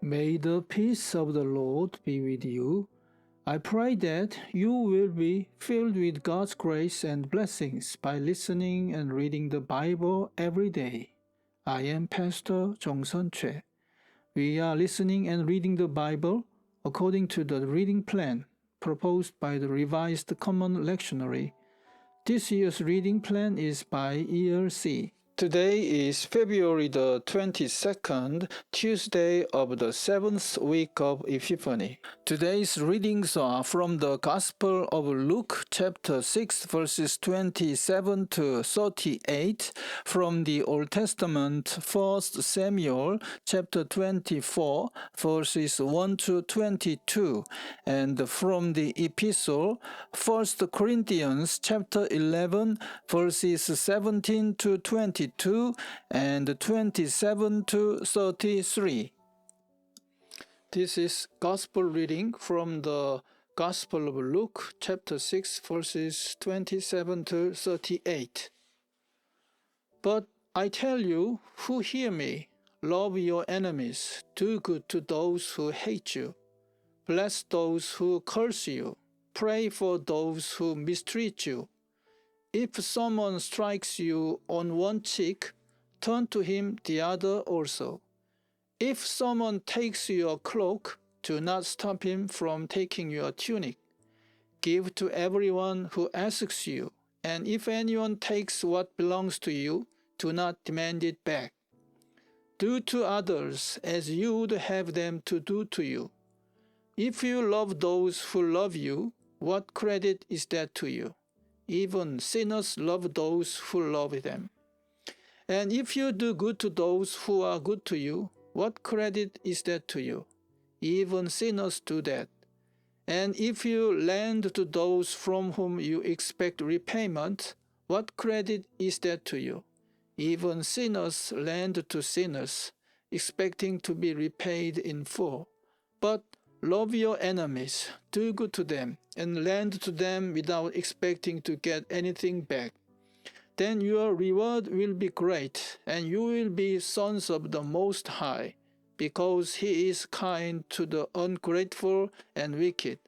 May the peace of the Lord be with you. I pray that you will be filled with God's grace and blessings by listening and reading the Bible every day. I am Pastor Jongsun Choi. We are listening and reading the Bible according to the reading plan proposed by the Revised Common Lectionary. This year's reading plan is by Year C. Today is February the 22nd, Tuesday of the 7th week of Epiphany. Today's readings are from the Gospel of Luke chapter 6 verses 27 to 38, from the Old Testament 1 Samuel chapter 24 verses 1 to 22, and from the Epistle 1 Corinthians chapter 11 verses 17 to 22 and 27 to 33. This is Gospel reading from the Gospel of Luke chapter 6 verses 27 to 38. But I tell you who hear me, love your enemies, do good to those who hate you, bless those who curse you, pray for those who mistreat you. If someone strikes you on one cheek, turn to him the other also. If someone takes your cloak, do not stop him from taking your tunic. Give to everyone who asks you, and if anyone takes what belongs to you, do not demand it back. Do to others as you would have them to do to you. If you love those who love you, what credit is that to you? Even sinners love those who love them. And if you do good to those who are good to you, what credit is that to you? Even sinners do that. And if you lend to those from whom you expect repayment, what credit is that to you? Even sinners lend to sinners, expecting to be repaid in full. But love your enemies, do good to them, and lend to them without expecting to get anything back. Then your reward will be great, and you will be sons of the Most High, because He is kind to the ungrateful and wicked.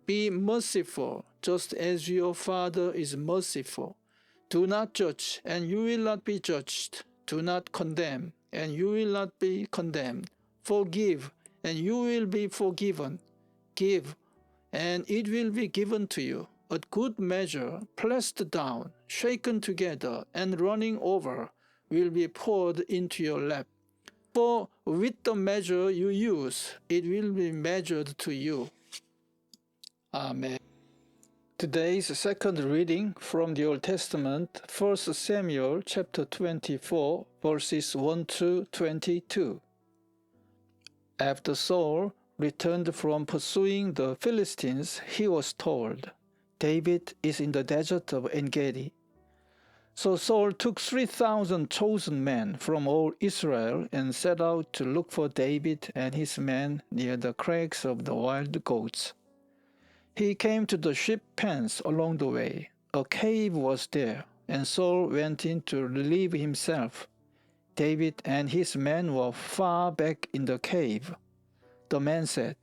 Be merciful, just as your Father is merciful. Do not judge, and you will not be judged. Do not condemn, and you will not be condemned. Forgive, and you will be forgiven. Give, and it will be given to you. A good measure, pressed down, shaken together, and running over, will be poured into your lap. For with the measure you use, it will be measured to you. Amen. Today's second reading from the Old Testament, 1 Samuel chapter 24, verses 1 to 22. After Saul returned from pursuing the Philistines, he was told, "David is in the desert of En-Gedi." So Saul took 3,000 chosen men from all Israel and set out to look for David and his men near the crags of the wild goats. He came to the sheep pens along the way. A cave was there, and Saul went in to relieve himself. David and his men were far back in the cave. The man said,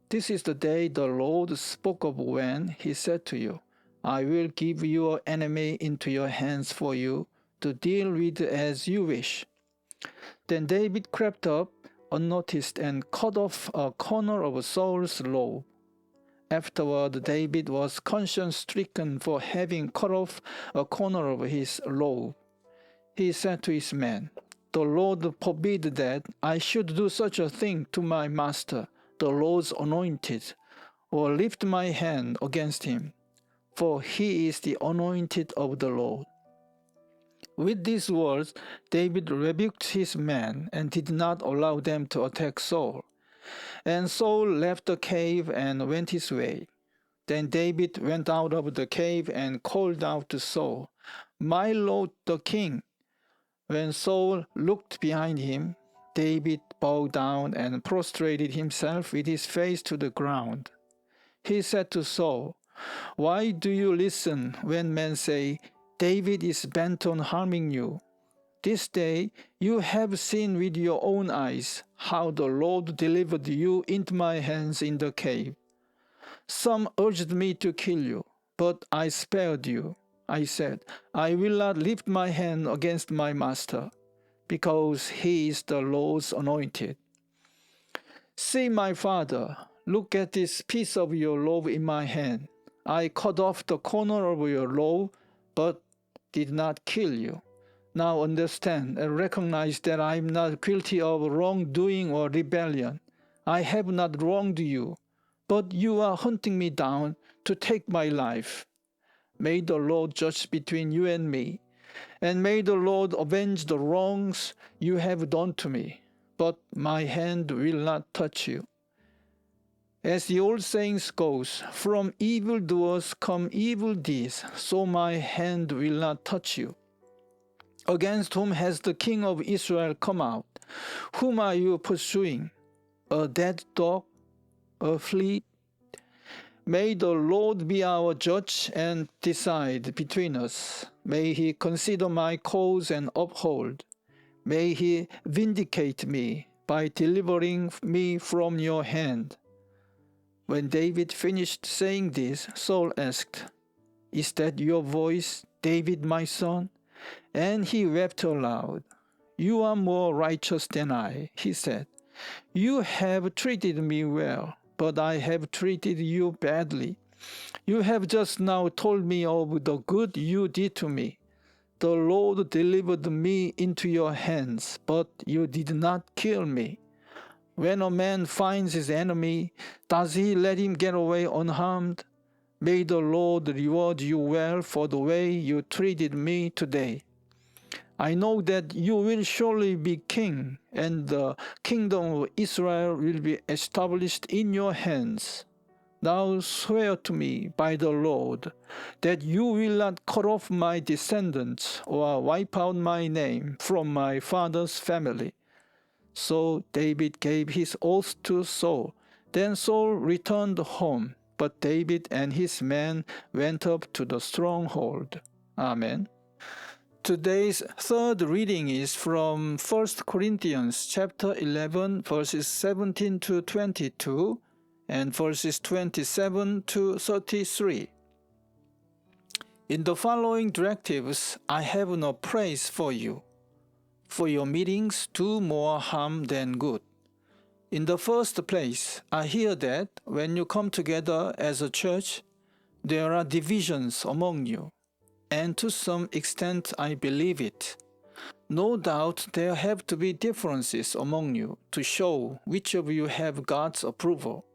"This is the day the Lord spoke of when He said to you, 'I will give your enemy into your hands for you to deal with as you wish.'" Then David crept up unnoticed and cut off a corner of Saul's robe. Afterward, David was conscience-stricken for having cut off a corner of his robe. He said to his men, "The Lord forbid that I should do such a thing to my master, the Lord's anointed, or lift my hand against him, for he is the anointed of the Lord." With these words, David rebuked his men and did not allow them to attack Saul. And Saul left the cave and went his way. Then David went out of the cave and called out to Saul, "My lord the king." When Saul looked behind him, David bowed down and prostrated himself with his face to the ground. He said to Saul, "Why do you listen when men say, 'David is bent on harming you'? This day you have seen with your own eyes how the Lord delivered you into my hands in the cave. Some urged me to kill you, but I spared you. I said, I will not lift my hand against my master, because he is the Lord's anointed. See, my father, look at this piece of your robe in my hand. I cut off the corner of your robe, but did not kill you. Now understand and recognize that I am not guilty of wrongdoing or rebellion. I have not wronged you, but you are hunting me down to take my life. May the Lord judge between you and me, and may the Lord avenge the wrongs you have done to me, but my hand will not touch you. As the old saying goes, from evildoers come evil deeds, so my hand will not touch you. Against whom has the king of Israel come out? Whom are you pursuing? A dead dog? A flea? May the Lord be our judge and decide between us. May he consider my cause and uphold. May he vindicate me by delivering me from your hand. When David finished saying this, Saul asked, Is that your voice, David, my son? And he wept aloud. You are more righteous than I, he said. You have treated me well, but I have treated you badly. You have just now told me of the good you did to me. The Lord delivered me into your hands, but you did not kill me. When a man finds his enemy, does he let him get away unharmed? May the Lord reward you well for the way you treated me today. I know that you will surely be king, and the kingdom of Israel will be established in your hands. Now swear to me by the Lord that you will not cut off my descendants or wipe out my name from my father's family. So David gave his oath to Saul. Then Saul returned home, but David and his men went up to the stronghold. Amen. Today's third reading is from 1 Corinthians chapter 11, verses 17 to 22 and verses 27 to 33. In the following directives, I have no praise for you, for your meetings do more harm than good. In the first place, I hear that when you come together as a church, there are divisions among you. And to some extent I believe it. No doubt there have to be differences among you to show which of you have God's approval.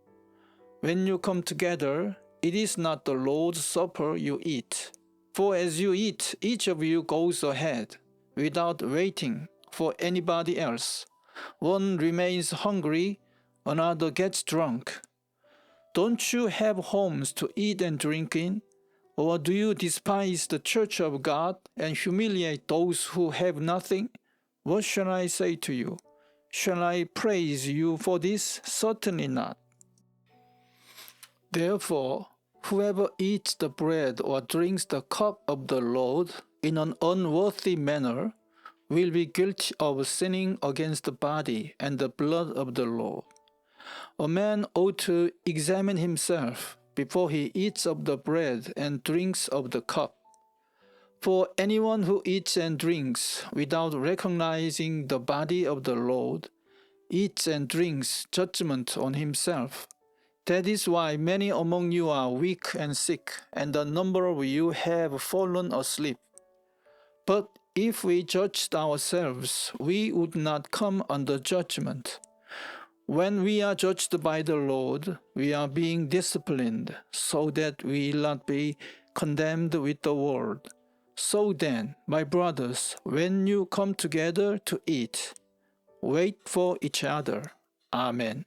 When you come together, it is not the Lord's Supper you eat. For as you eat, each of you goes ahead, without waiting for anybody else. One remains hungry, another gets drunk. Don't you have homes to eat and drink in? Or do you despise the church of God and humiliate those who have nothing? What shall I say to you? Shall I praise you for this? Certainly not. Therefore, whoever eats the bread or drinks the cup of the Lord in an unworthy manner will be guilty of sinning against the body and the blood of the Lord. A man ought to examine himself before he eats of the bread and drinks of the cup. For anyone who eats and drinks without recognizing the body of the Lord eats and drinks judgment on himself. That is why many among you are weak and sick, and a number of you have fallen asleep. But if we judged ourselves, we would not come under judgment. When we are judged by the Lord, we are being disciplined so that we will not be condemned with the world. So then, my brothers, when you come together to eat, wait for each other. Amen.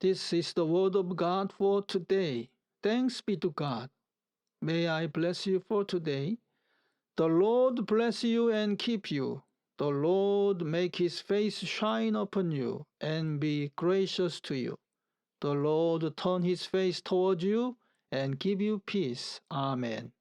This is the word of God for today. Thanks be to God. May I bless you for today. The Lord bless you and keep you. The Lord make his face shine upon you and be gracious to you. The Lord turn his face toward you and give you peace. Amen.